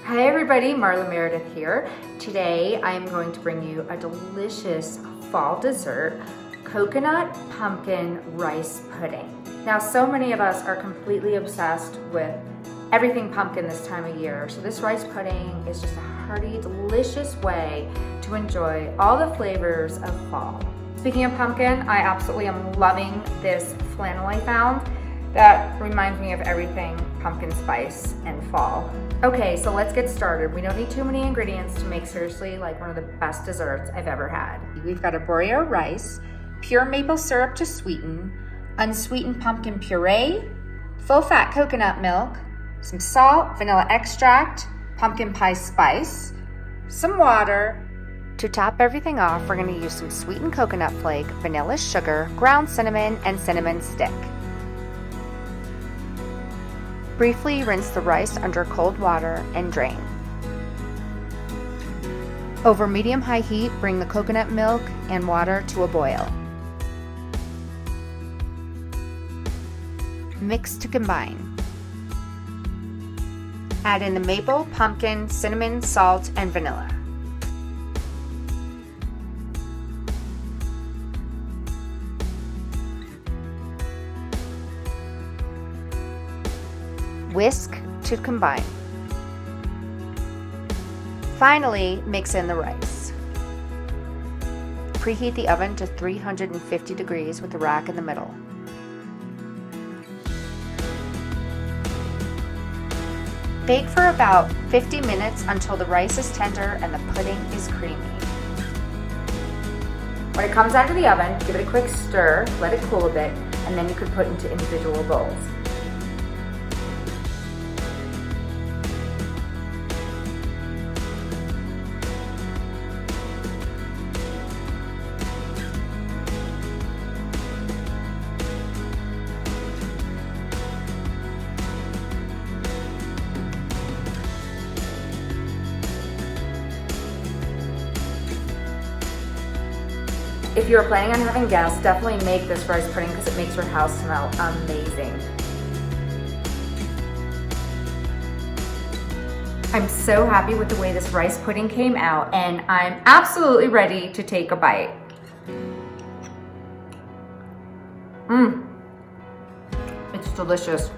Hi everybody, Marla Meridith here. Today I am going to bring you a delicious fall dessert, coconut pumpkin rice pudding. Now so many of us are completely obsessed with everything pumpkin this time of year, so this rice pudding is just a hearty, delicious way to enjoy all the flavors of fall. Speaking of pumpkin, I absolutely am loving this flannel I found that reminds me of everything pumpkin spice and fall. Okay, so let's get started. We don't need too many ingredients to make seriously like one of the best desserts I've ever had. We've got arborio rice, pure maple syrup to sweeten, unsweetened pumpkin puree, full fat coconut milk, some salt, vanilla extract, pumpkin pie spice, some water. To top everything off, we're gonna use some sweetened coconut flake, vanilla sugar, ground cinnamon, and cinnamon stick. Briefly rinse the rice under cold water and drain. Over medium-high heat, bring the coconut milk and water to a boil. Mix to combine. Add in the maple, pumpkin, cinnamon, salt, and vanilla. Whisk to combine. Finally, mix in the rice. Preheat the oven to 350 degrees with the rack in the middle. Bake for about 50 minutes until the rice is tender and the pudding is creamy. When it comes out of the oven, give it a quick stir, let it cool a bit, and then you can put into individual bowls. If you're planning on having guests, definitely make this rice pudding because it makes your house smell amazing. I'm so happy with the way this rice pudding came out, and I'm absolutely ready to take a bite. It's delicious.